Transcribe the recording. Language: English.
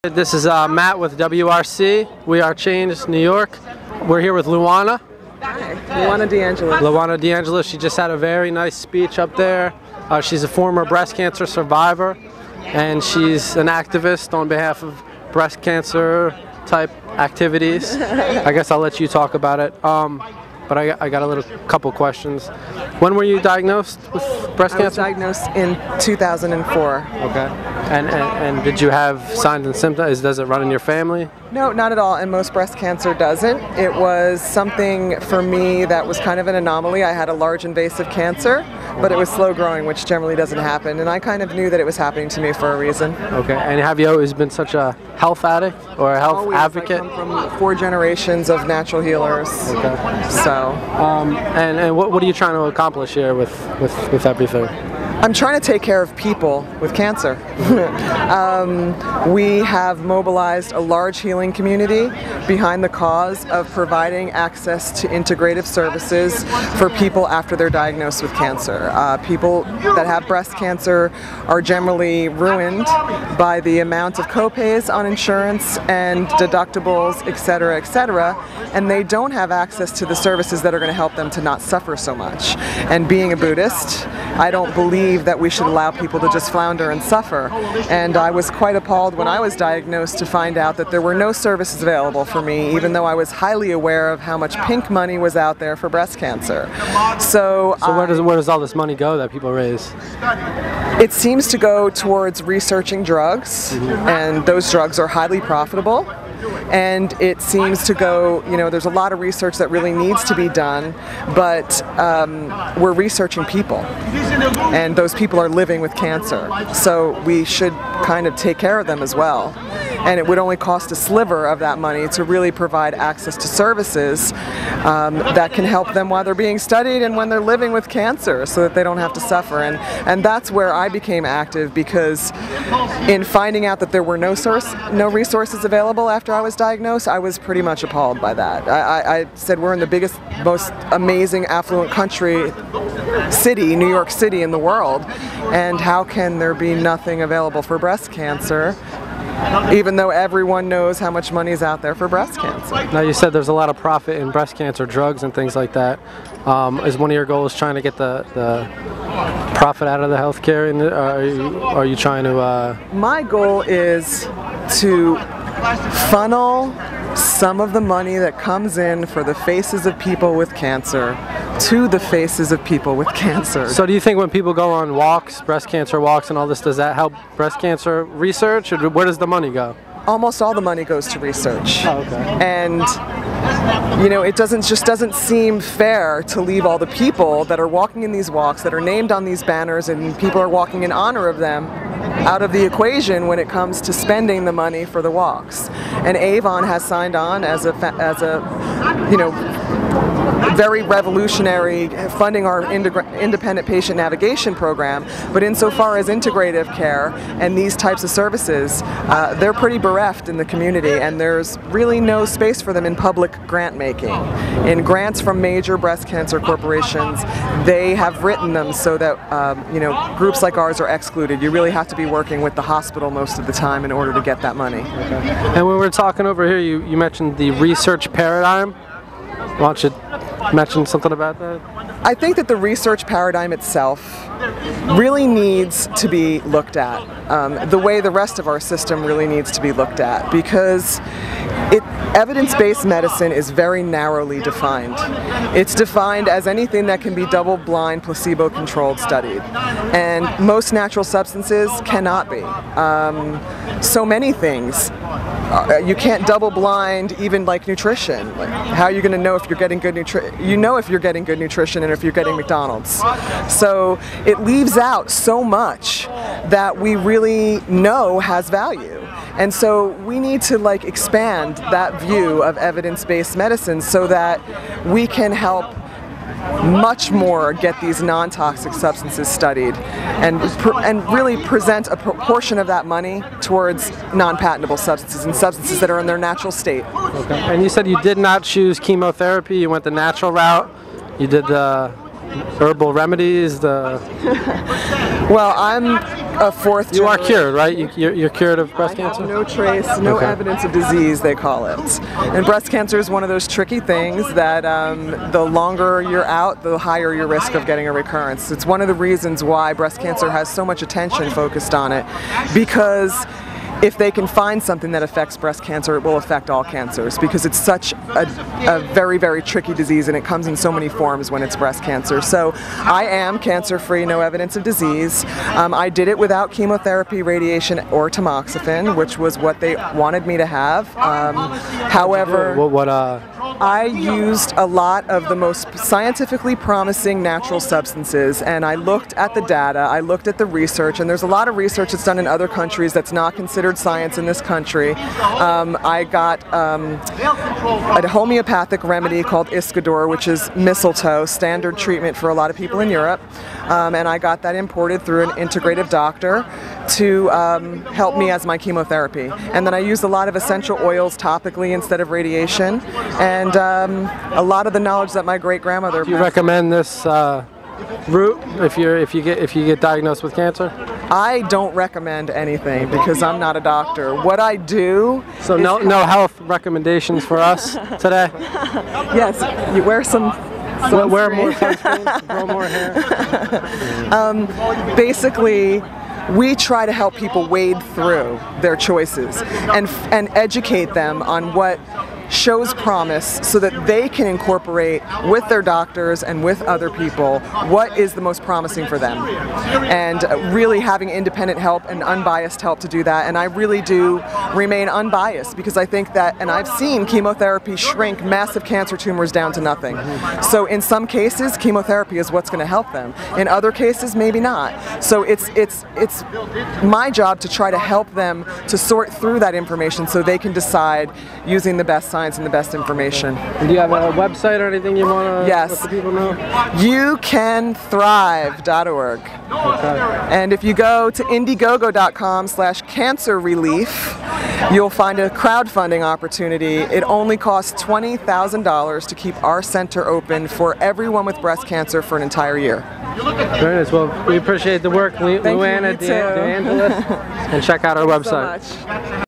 This is Matt with WRC, WeAreChange, New York. We're here with Luana. Hi, Luana D'Angelo. Luana D'Angelo, she just had a very nice speech up there. She's a former breast cancer survivor, and she's an activist on behalf of breast cancer type activities. I guess I'll let you talk about it. But I got a couple questions. When were you diagnosed with breast cancer? I was diagnosed in 2004. Okay. And did you have signs and symptoms? Does it run in your family? No, not at all, and most breast cancer doesn't. It was something for me that was kind of an anomaly. I had a large invasive cancer, but it was slow growing, which generally doesn't happen, and I kind of knew that it was happening to me for a reason. Okay, and have you always been such a health addict or a health advocate? I come from 4 generations of natural healers. Okay. So. And what are you trying to accomplish here with everything? I'm trying to take care of people with cancer. We have mobilized a large healing community behind the cause of providing access to integrative services for people after they're diagnosed with cancer. People that have breast cancer are generally ruined by the amount of copays on insurance and deductibles, etc., and they don't have access to the services that are going to help them to not suffer so much. And being a Buddhist, I don't believe that we should allow people to just flounder and suffer. And I was quite appalled when I was diagnosed to find out that there were no services available for me, even though I was highly aware of how much pink money was out there for breast cancer. So where does all this money go that people raise? It seems to go towards researching drugs, and those drugs are highly profitable. And it seems to go, there's a lot of research that really needs to be done, but we're researching people, and those people are living with cancer, so we should kind of take care of them as well. And it would only cost a sliver of that money to really provide access to services that can help them while they're being studied and when they're living with cancer, so that they don't have to suffer. And that's where I became active, because in finding out that there were no resources available after I was diagnosed, I was pretty much appalled by that. I said, we're in the biggest, most amazing, affluent city, New York City, in the world, and how can there be nothing available for breast cancer, even though everyone knows how much money is out there for breast cancer? Now, you said there's a lot of profit in breast cancer drugs and things like that. Is one of your goals trying to get the profit out of the healthcare? Are you trying to? My goal is to funnel some of the money that comes in for the faces of people with cancer to the faces of people with cancer. So do you think when people go on walks, breast cancer walks and all this, does that help breast cancer research, or where does the money go? Almost all the money goes to research. Oh, okay. And it just doesn't seem fair to leave all the people that are walking in these walks, that are named on these banners, and people are walking in honor of them, out of the equation when it comes to spending the money for the walks. And Avon has signed on as a very revolutionary, funding our independent patient navigation program, but insofar as integrative care and these types of services, they're pretty bereft in the community, and there's really no space for them in public grant making. In grants from major breast cancer corporations, they have written them so that groups like ours are excluded. You really have to be working with the hospital most of the time in order to get that money. Okay. And when we're talking over here, you mentioned the research paradigm. Why don't you mention something about that? I think that the research paradigm itself really needs to be looked at, the way the rest of our system really needs to be looked at, because evidence-based medicine is very narrowly defined. It's defined as anything that can be double-blind, placebo-controlled studied, and most natural substances cannot be. So many things. You can't double-blind even like nutrition. How are you going to know if you're getting good nutrition? You know if you're getting good nutrition and if you're getting McDonald's. So it leaves out so much that we really know has value. And so we need to expand that view of evidence-based medicine so that we can help much more get these non-toxic substances studied and really present a proportion of that money towards non-patentable substances and substances that are in their natural state. Okay. And you said you did not choose chemotherapy, you went the natural route, you did the herbal remedies? Well, I'm a fourth You are generation. cured, right? You're cured of breast cancer? No trace, no Okay. evidence of disease, they call it. And breast cancer is one of those tricky things that the longer you're out, the higher your risk of getting a recurrence. It's one of the reasons why breast cancer has so much attention focused on it, because if they can find something that affects breast cancer, it will affect all cancers, because it's such a very, very tricky disease, and it comes in so many forms when it's breast cancer. So I am cancer-free, no evidence of disease. I did it without chemotherapy, radiation, or tamoxifen, which was what they wanted me to have. However, I used a lot of the most scientifically promising natural substances, and I looked at the data, I looked at the research, and there's a lot of research that's done in other countries that's not considered science in this country. I got a homeopathic remedy called Iscador, which is mistletoe, standard treatment for a lot of people in Europe, and I got that imported through an integrative doctor to help me as my chemotherapy. And then I used a lot of essential oils topically instead of radiation, and a lot of the knowledge that my great-grandmother. Do you recommend this route if you get diagnosed with cancer? I don't recommend anything because I'm not a doctor. What I do. So no health recommendations for us today. Yes, you wear some. Wear more sunscreen, grow more hair. Basically, we try to help people wade through their choices and educate them on what shows promise so that they can incorporate with their doctors and with other people what is the most promising for them, and really having independent help and unbiased help to do that. And I really do remain unbiased because I think that, and I've seen chemotherapy shrink massive cancer tumors down to nothing. So in some cases chemotherapy is what's going to help them, in other cases maybe not. So it's my job to try to help them to sort through that information so they can decide using the best science and the best information. And do you have a website or anything you want to let the people know? YouCanThrive.org. Okay. And if you go to Indiegogo.com/cancer relief, you'll find a crowdfunding opportunity. It only costs $20,000 to keep our center open for everyone with breast cancer for an entire year. Very nice. Well, we appreciate the work, Luana Thank you, DeAngelis, and check out our website. So much.